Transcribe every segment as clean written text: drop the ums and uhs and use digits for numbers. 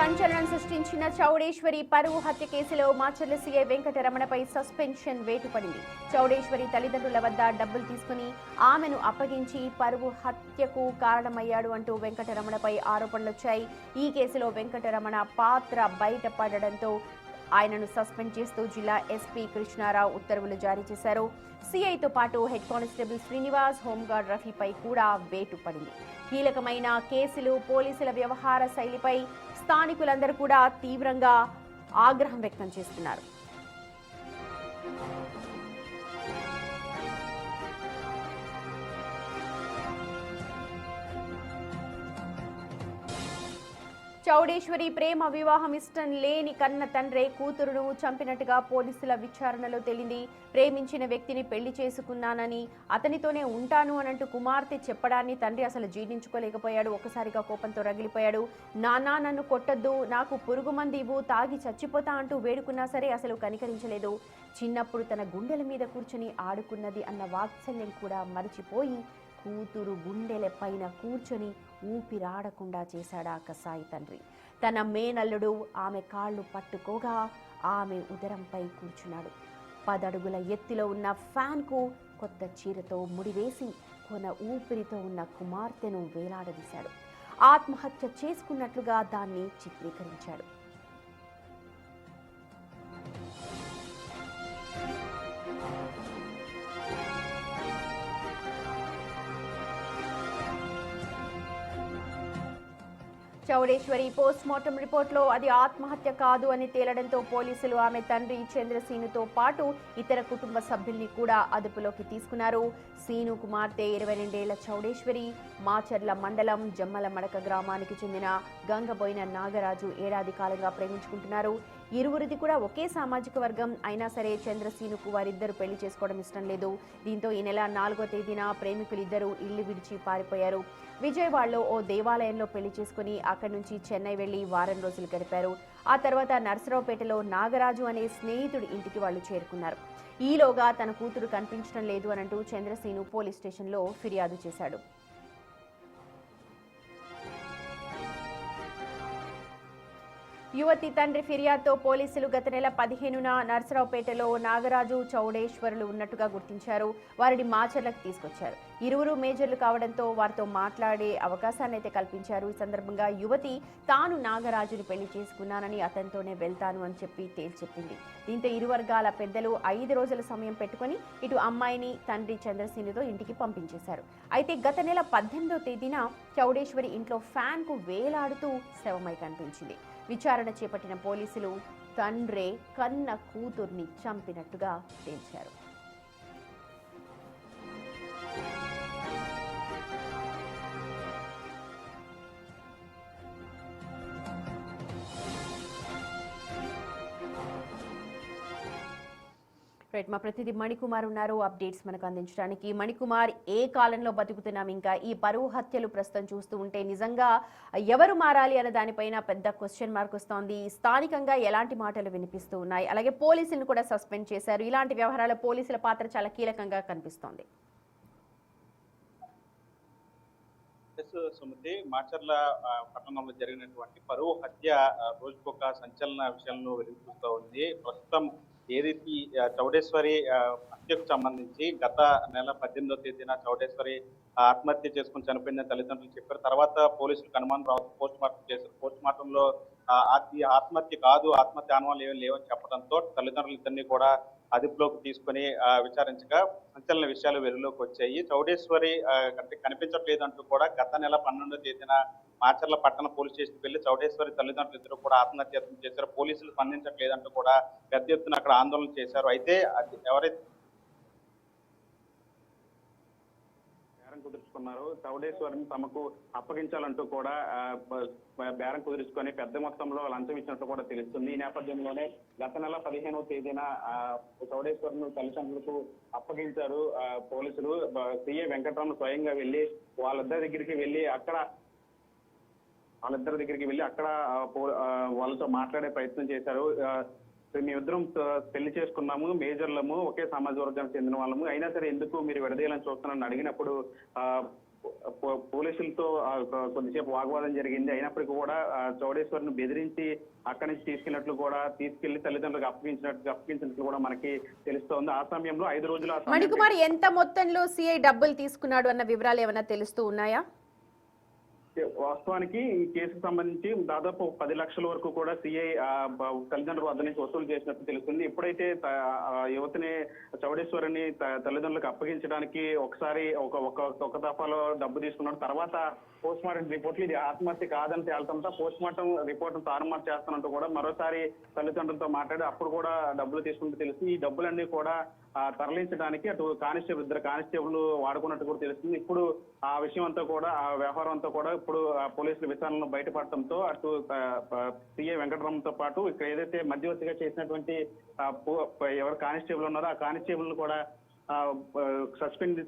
సంచలనం సృష్టించిన చౌడేశ్వరి పరువు హత్య కేసులో మాచర్ల సీఐ వెంకటరమణపై సస్పెన్షన్ వేటు పడింది. చౌడేశ్వరి తల్లిదండ్రుల వద్ద డబ్బులు తీసుకుని ఆమెను అప్పగించి పరువు హత్యకు కారణమయ్యాడు అంటూ వెంకటరమణపై ఆరోపణలొచ్చాయి. ఈ కేసులో వెంకటరమణ పాత్ర బయటపడడంతో ఆయనను సస్పెండ్ చేస్తూ జిల్లా ఎస్పీ కృష్ణారావు ఉత్తర్వులు జారీ చేశారు. సీఐతో పాటు హెడ్ కానిస్టేబుల్ శ్రీనివాస్, హోంగార్డ్ రఫీపై కూడా వేటు పడింది. కీలకమైన కేసులు, పోలీసుల వ్యవహార శైలిపై స్థానికులందరూ కూడా తీవ్రంగా ఆగ్రహం వ్యక్తం చేస్తున్నారు. చౌడేశ్వరి ప్రేమ వివాహం ఇష్టం లేని కన్న తండ్రే కూతురును చంపినట్టుగా పోలీసుల విచారణలో తేలింది. ప్రేమించిన వ్యక్తిని పెళ్లి చేసుకున్నానని, అతనితోనే ఉంటాను అనంటూ కుమార్తె చెప్పడాన్ని తండ్రి అసలు జీర్ణించుకోలేకపోయాడు. ఒక్కసారిగా కోపంతో రగిలిపోయాడు. నాన్న నన్ను కొట్టద్దు, నాకు పురుగు మంది ఇవ్వు, తాగి చచ్చిపోతా అంటూ వేడుకున్నా సరే అసలు కనికరించలేదు. చిన్నప్పుడు తన గుండెల మీద కూర్చుని ఆడుకున్నది అన్న వాత్సల్యం కూడా మరిచిపోయి కూతురు గుండెల పైన కూర్చొని ఊపిరాడకుండా చేశాడా కసాయి తండ్రి. తన మేనల్లుడు ఆమె కాళ్ళు పట్టుకోగా ఆమె ఉదరంపై కూర్చున్నాడు. 10 అడుగుల ఎత్తులో ఉన్న ఫ్యాన్కు కొత్త చీరతో ముడివేసి కొన ఊపిరితో ఉన్న కుమార్తెను వేలాడదీశాడు. ఆత్మహత్య చేసుకున్నట్లుగా దాన్ని చిత్రీకరించాడు. చౌడేశ్వరి పోస్ట్మార్టం రిపోర్ట్లో అది ఆత్మహత్య కాదు అని తేలడంతో పోలీసులు ఆమె తండ్రి చంద్రసీనుతో పాటు ఇతర కుటుంబ సభ్యుల్ని కూడా అదుపులోకి తీసుకున్నారు. సీను కుమార్తె 22 ఏళ్ల చౌడేశ్వరి మాచర్ల మండలం జమ్మల మడక గ్రామానికి చెందిన గంగబోయిన నాగరాజు ఏడాది కాలంగా ప్రేమించుకుంటున్నారు. ఇరువురిది కూడా ఒకే సామాజిక వర్గం అయినా సరే చంద్రసీనుకు వారిద్దరు పెళ్లి చేసుకోవడం ఇష్టం లేదు. దీంతో ఈ నెల 4వ తేదీన ప్రేమికులిద్దరూ ఇల్లు విడిచి పారిపోయారు. విజయవాడలో ఓ దేవాలయంలో పెళ్లి చేసుకుని అక్కడి నుంచి చెన్నై వెళ్లి వారం రోజులు గడిపారు. ఆ తర్వాత నర్సరావుపేటలో నాగరాజు అనే స్నేహితుడి ఇంటికి వాళ్ళు చేరుకున్నారు. ఈలోగా తన కూతురు కనిపించడం లేదు అనంటూ చంద్రసీను పోలీస్ స్టేషన్లో ఫిర్యాదు చేశాడు. యువతి తండ్రి ఫిర్యాదుతో పోలీసులు గత నెల 15న నర్సరావుపేటలో నాగరాజు, చౌడేశ్వరులు ఉన్నట్టుగా గుర్తించారు. వారిని మాచర్లకు తీసుకొచ్చారు. ఇరువురు మేజర్లు కావడంతో వారితో మాట్లాడే అవకాశాన్ని అయితే కల్పించారు. ఈ సందర్భంగా యువతి తాను నాగరాజుని పెళ్లి చేసుకున్నానని, అతనితోనే వెళ్తాను అని చెప్పి తేల్చెప్పింది. దీంతో ఇరు వర్గాల పెద్దలు 5 రోజుల సమయం పెట్టుకుని ఇటు అమ్మాయిని తండ్రి చంద్రసీనుతో ఇంటికి పంపించేశారు. అయితే గత నెల 18వ తేదీన చౌడేశ్వరి ఇంట్లో ఫ్యాన్కు వేలాడుతూ శవమై కనిపించింది. విచారణ చేపట్టిన పోలీసులు తండ్రే కన్న కూతుర్ని చంపినట్టుగా తేల్చారు. మా ప్రతినిధి మణికుమార్ ఉన్నారు అప్డేట్స్ మనకు అందించడానికి. మణికుమార్, ఏ కాలంలో బతుకుతున్నాం? ఇంకా ఈ పరువు హత్యలు ప్రస్తుతం చూస్తూ ఉంటే నిజంగా ఎవరు మారాలి అనే దానిపైన పెద్ద క్వశ్చన్ మార్క్ వస్తోంది. స్థానికంగా ఎలాంటి మాటలు వినిపిస్తూ ఉన్నాయి? అలాగే పోలీసులను కూడా సస్పెండ్ చేశారు. ఇలాంటి వ్యవహారాల పోలీసుల పాత్ర చాలా కీలకంగా కనిపిస్తోంది. సుమతి, మాచర్ల పట్టణంలో జరిగినటువంటి పరువు హత్య రోజుకొక సంచలన విషయంలో వెలుగుతూ ఉంది. ప్రస్తుతం ఏదైతే చౌడేశ్వరి హత్యకు సంబంధించి గత నెల 18వ తేదీన చౌడేశ్వరి ఆత్మహత్య చేసుకుని చనిపోయిందని తల్లిదండ్రులు చెప్పారు. తర్వాత పోలీసులకు అనుమానం రావచ్చు, పోస్ట్ మార్టం చేశారు. పోస్ట్ మార్టంలో ఆత్మహత్య కాదు, ఆత్మహత్య ఆనవాళ్ళు ఏమీ లేవని చెప్పడంతో తల్లిదండ్రులు ఇద్దరిని కూడా అదుపులోకి తీసుకుని విచారించగా సంచలన విషయాలు వెలుగులోకి వచ్చాయి. చౌడేశ్వరి కనిపించట్లేదు అంటూ కూడా గత నెల 12వ తేదీన మాచర్ల పట్టణ పోలీస్ స్టేషన్కి వెళ్లి చౌడేశ్వరి తల్లిదండ్రులు ఇద్దరు కూడా ఆత్మహత్య చేశారు. పోలీసులు స్పందించట్లేదంటూ కూడా పెద్ద ఎత్తున అక్కడ ఆందోళన చేశారు. అయితే ఎవరైతే బేరం కుదుర్చుకున్నారో చౌడేశ్వరిని తమకు అప్పగించాలంటూ కూడా బేరం కుదుర్చుకొని పెద్ద మొత్తంలో లంచం ఇచ్చినట్టు కూడా తెలుస్తుంది. ఈ నేపథ్యంలోనే గత నెల 15వ తేదీన చౌడేశ్వరిని తల్లిదండ్రులకు అప్పగించారు పోలీసులు. సీఏ వెంకటరమణ స్వయంగా వెళ్లి వాళ్ళిద్దరి దగ్గరికి వెళ్లి అక్కడ వాళ్ళతో మాట్లాడే ప్రయత్నం చేశారు. మేమిద్దరం పెళ్లి చేసుకున్నాము, మేజర్లము, ఒకే సామాజిక వర్గానికి చెందిన వాళ్ళము, అయినా సరే ఎందుకు మీరు విడదీయాలని చూస్తున్నారని అడిగినప్పుడు పోలీసులతో కొద్దిసేపు వాగ్వాదం జరిగింది. అయినప్పటికీ కూడా చౌడేశ్వరిని బెదిరించి అక్కడి నుంచి తీసుకెళ్లి తల్లిదండ్రులకు అప్పగించినట్లు కూడా మనకి తెలుస్తోంది. ఆ సమయంలో 5 రోజులు మణికుమార్ ఎంత మొత్తంలో సిఐ డబ్బులు తీసుకున్నాడు అన్న వివరాలు ఏమైనా తెలుస్తూ ఉన్నాయా? వాస్తవానికి ఈ కేసుకు సంబంధించి దాదాపు 10 లక్షల వరకు కూడా సిఐ తల్లిదండ్రుల వద్ద నుంచి వసూలు చేసినట్టు తెలుస్తుంది. ఎప్పుడైతే యువతిని చౌడేశ్వరిని తల్లిదండ్రులకు అప్పగించడానికి ఒకసారి ఒక దఫాలో డబ్బు తీసుకున్నాడు. తర్వాత పోస్ట్ మార్టం రిపోర్ట్లు ఇది ఆత్మహత్య కాదని తేలటంతో పోస్ట్ మార్టం రిపోర్ట్ తారుమారు చేస్తున్నట్టు కూడా మరోసారి తల్లిదండ్రులతో మాట్లాడి అప్పుడు కూడా డబ్బులు తీసుకుంటూ తెలుస్తుంది. ఈ డబ్బులన్నీ కూడా తరలించడానికి అటు ఇద్దరు కానిస్టేబుల్ వాడుకున్నట్టు కూడా తెలుస్తుంది. ఇప్పుడు ఆ విషయం అంతా కూడా ఆ వ్యవహారం అంతా కూడా ఇప్పుడు పోలీసుల విచారణలో బయటపడటంతో అటు సిఐ వెంకటరామతో పాటు ఇక్కడ ఏదైతే మధ్యవర్తిగా చేసినటువంటి ఎవరు కానిస్టేబుల్ ఉన్నారో ఆ కానిస్టేబుల్ కూడా సస్పెండ్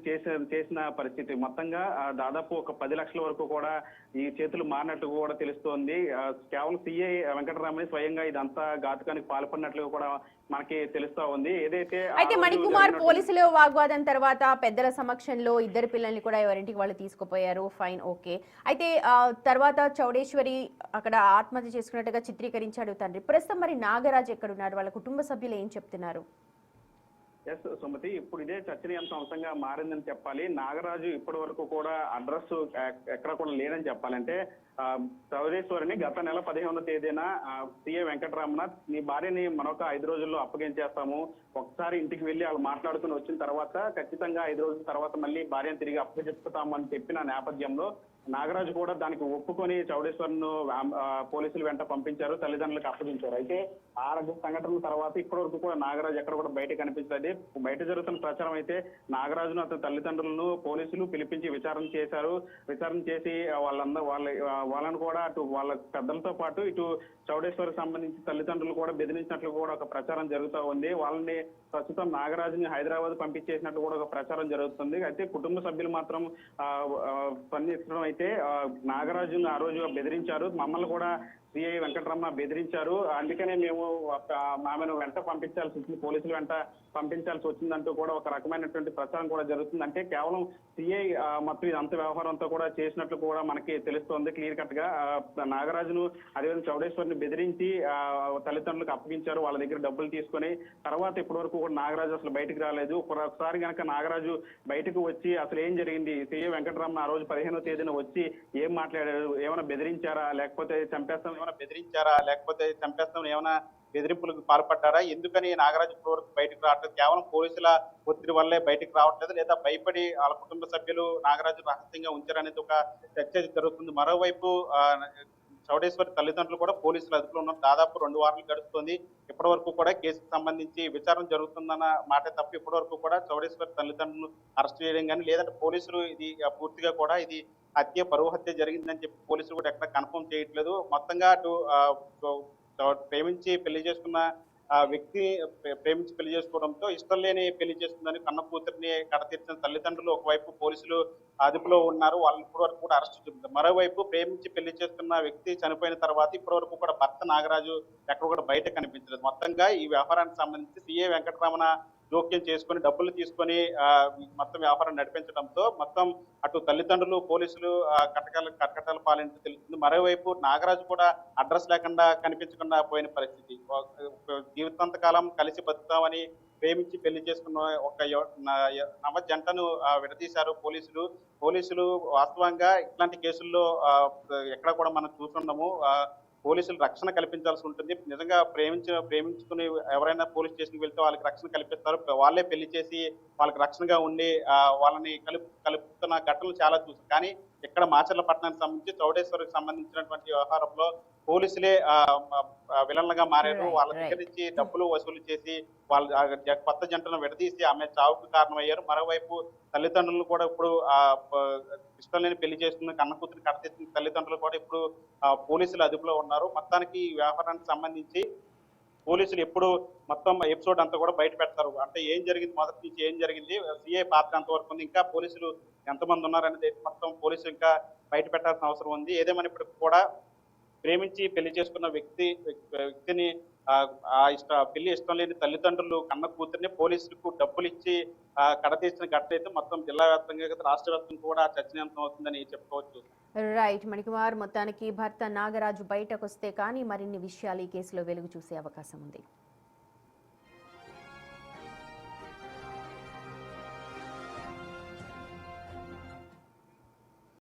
చేసిన పరిస్థితి. మొత్తంగా దాదాపు ఒక 10 లక్షల వరకు కూడా ఈ చేతులు మారినట్టు కూడా తెలుస్తోంది. కేవలం సిఐ వెంకటరామని స్వయంగా ఇదంతా ఘాతుకానికి పాల్పడినట్లుగా కూడా మనకి తెలుస్తా ఉంది. అయితే మణికుమార్ పోలీసులు వాగ్వాదం తర్వాత పెద్దల సమక్షంలో ఇద్దరు పిల్లల్ని కూడా ఎవరింటికి వాళ్ళు తీసుకుపోయారు. Fine, okay. అయితే తర్వాత చౌడేశ్వరి అక్కడ ఆత్మహత్య చేసుకున్నట్టుగా చిత్రీకరించాడు తండ్రి. ప్రస్తుతం మరి నాగరాజ్ ఎక్కడున్నారు? వాళ్ళ కుటుంబ సభ్యులు ఏం చెప్తున్నారు? ఎస్ సుమతి, ఇప్పుడు ఇదే చర్చనీయాంశంగా మారిందని చెప్పాలి. నాగరాజు ఇప్పటి వరకు కూడా అడ్రస్ ఎక్కడ కూడా లేదని చెప్పాలంటే చౌడేశ్వరిని గత నెల 15వ తేదీన సిఐ వెంకటరామనాథ్ నీ భార్యని మరొక 5 రోజుల్లో అప్పగించేస్తాము, ఒకసారి ఇంటికి వెళ్ళి వాళ్ళు మాట్లాడుకుని వచ్చిన తర్వాత ఖచ్చితంగా 5 రోజుల తర్వాత మళ్ళీ భార్యను తిరిగి అప్పగిస్తాము అని చెప్పిన నేపథ్యంలో నాగరాజు కూడా దానికి ఒప్పుకొని చౌడేశ్వరిను పోలీసులు వెంట పంపించారు, తల్లిదండ్రులకు అప్పగించారు. అయితే ఆ సంఘటనల తర్వాత ఇప్పటి వరకు కూడా నాగరాజు ఎక్కడ కూడా బయట కనిపించలేదు. బయట జరుగుతున్న ప్రచారం అయితే నాగరాజును అతని తల్లిదండ్రులను పోలీసులు పిలిపించి విచారణ చేసి వాళ్ళను కూడా అటు వాళ్ళ పెద్దలతో పాటు ఇటు చౌడేశ్వరికి సంబంధించి తల్లిదండ్రులు కూడా బెదిరించినట్లు కూడా ఒక ప్రచారం జరుగుతూ ఉంది. వాళ్ళని ప్రస్తుతం నాగరాజుని హైదరాబాద్ పంపించేసినట్టు కూడా ఒక ప్రచారం జరుగుతుంది. అయితే కుటుంబ సభ్యులు మాత్రం స్పందించడం అయితే నాగరాజును ఆ రోజు బెదిరించారు, మమ్మల్ని కూడా సిఐ వెంకటరమణ బెదిరించారు, అందుకనే మేము ఆమెను వెంట పంపించాల్సి వచ్చింది, పోలీసులు వెంట పంపించాల్సి వచ్చిందంటూ కూడా ఒక రకమైనటువంటి ప్రచారం కూడా జరుగుతుంది. అంటే కేవలం సిఐ మొత్తం ఇదంత వ్యవహారం అంతా కూడా చేసినట్లు కూడా మనకి తెలుస్తోంది క్లియర్ కట్ గా. నాగరాజును అదేవిధంగా చౌడేశ్వరిని బెదిరించి తల్లిదండ్రులకు అప్పగించారు, వాళ్ళ దగ్గర డబ్బులు తీసుకొని. తర్వాత ఇప్పటి వరకు కూడా నాగరాజు అసలు బయటకు రాలేదు. ఒకసారి కనుక నాగరాజు బయటకు వచ్చి అసలు ఏం జరిగింది, సిఐ వెంకటరమణ ఆ రోజు 15వ తేదీన వచ్చి ఏం మాట్లాడారు, ఏమైనా బెదిరించారా లేకపోతే చంపేస్తాం ఏమైనా బెదిరింపులకు పాల్పడ్డారా, ఎందుకని నాగరాజు ఇప్పటి వరకు బయటకు రావట్లేదు, కేవలం పోలీసుల ఒత్తిడి వల్లే బయటకు రావట్లేదు, లేదా భయపడి వాళ్ళ కుటుంబ సభ్యులు నాగరాజు రహస్యంగా ఉంచారనేది ఒక చర్చ జరుగుతుంది. మరోవైపు చౌడేశ్వరి తల్లిదండ్రులు కూడా పోలీసుల అదుపులో ఉన్నారు. దాదాపు 2 వారాలు గడుస్తుంది. ఇప్పటి వరకు కూడా కేసుకు సంబంధించి విచారణ జరుగుతుందన్న మాట తప్ప ఇప్పటి వరకు కూడా చౌడేశ్వరి తల్లిదండ్రులు అరెస్ట్ చేయడం కానీ, లేదంటే పోలీసులు ఇది పూర్తిగా కూడా ఇది పరువు హత్య జరిగిందని చెప్పి పోలీసులు కూడా ఎక్కడ కన్ఫర్మ్ చేయట్లేదు. మొత్తంగా అటు ప్రేమించి పెళ్లి చేసుకున్న వ్యక్తి ప్రేమించి పెళ్లి చేసుకోవడంతో ఇష్టం లేని పెళ్లి చేసుకుందని కన్న కూతురిని కడతీర్చిన తల్లిదండ్రులు ఒకవైపు పోలీసులు అదుపులో ఉన్నారు, వాళ్ళని ఇప్పటి వరకు కూడా అరెస్ట్ చూపుతారు. మరోవైపు ప్రేమించి పెళ్లి చేసుకున్న వ్యక్తి చనిపోయిన తర్వాత ఇప్పటి వరకు కూడా భర్త నాగరాజు ఎక్కడ కూడా బయట కనిపించలేదు. మొత్తంగా ఈ వ్యవహారానికి సంబంధించి సిఐ వెంకటరమణ జోక్యం చేసుకుని డబ్బులు తీసుకొని మొత్తం వ్యవహారం నడిపించడంతో మొత్తం అటు తల్లిదండ్రులు పోలీసులు కటకటాల పాలైనట్టు తెలుస్తుంది. మరోవైపు నాగరాజు కూడా అడ్రస్ లేకుండా కనిపించకుండా పోయిన పరిస్థితి. జీవితాంతకాలం కలిసి బతుకుతామని ప్రేమించి పెళ్లి చేసుకున్న ఒక నవ జంటను విడదీశారు పోలీసులు. వాస్తవంగా ఇట్లాంటి కేసుల్లో ఎక్కడ కూడా మనం చూస్తున్నాము, పోలీసులు రక్షణ కల్పించాల్సి ఉంటుంది. నిజంగా ప్రేమించుకుని ఎవరైనా పోలీస్ స్టేషన్కి వెళ్తే వాళ్ళకి రక్షణ కల్పిస్తారు, వాళ్ళే పెళ్లి చేసి వాళ్ళకి రక్షణగా ఉండి వాళ్ళని కలుపుతున్న ఘటనలు చాలా చూసాం. కానీ ఇక్కడ మాచర్లపట్నానికి సంబంధించి చౌడేశ్వరికి సంబంధించినటువంటి వ్యవహారంలో పోలీసులే విలన్లుగా మారారు. వాళ్ళ దగ్గర నుంచి డబ్బులు వసూలు చేసి వాళ్ళ కొత్త జంటను విడదీసి ఆమె చావుకు కారణమయ్యారు. మరోవైపు తల్లిదండ్రులు కూడా ఇప్పుడు ఇష్టం లేని పెళ్లి చేస్తున్న కన్న కూతురు కడతెత్తిన తల్లిదండ్రులు కూడా ఇప్పుడు పోలీసులు అదుపులో ఉన్నారు. మొత్తానికి ఈ వ్యవహారానికి సంబంధించి పోలీసులు ఎప్పుడు మొత్తం ఎపిసోడ్ అంతా కూడా బయట పెడతారు, అంటే ఏం జరిగింది, మొదటి నుంచి ఏం జరిగింది, సిఐ పాత్ర ఎంతవరకు ఉంది, ఇంకా పోలీసులు ఎంతమంది ఉన్నారనేది మొత్తం పోలీసులు ఇంకా బయట పెట్టాల్సిన అవసరం ఉంది. ఏదేమైనప్పటికీ కూడా ప్రేమించి పెళ్లి చేసుకున్న వ్యక్తిని పెళ్లి ఇష్టం లేని తల్లిదండ్రులు కన్న కూతుర్ని పోలీసులకు డబ్బులు ఇచ్చి కడతీసిన ఘటన అయితే మొత్తం జిల్లా వ్యాప్తంగా కాదు, రాష్ట్ర వ్యాప్తంగా కూడా చర్చనీయాంశం అవుతుందని చెప్పుకోవచ్చు. రైట్ మణికుమార్, మొత్తానికి భర్త నాగరాజు బయటకొస్తే కానీ మరిన్ని విషయాలు ఈ కేసులో వెలుగు చూసే అవకాశం ఉంది.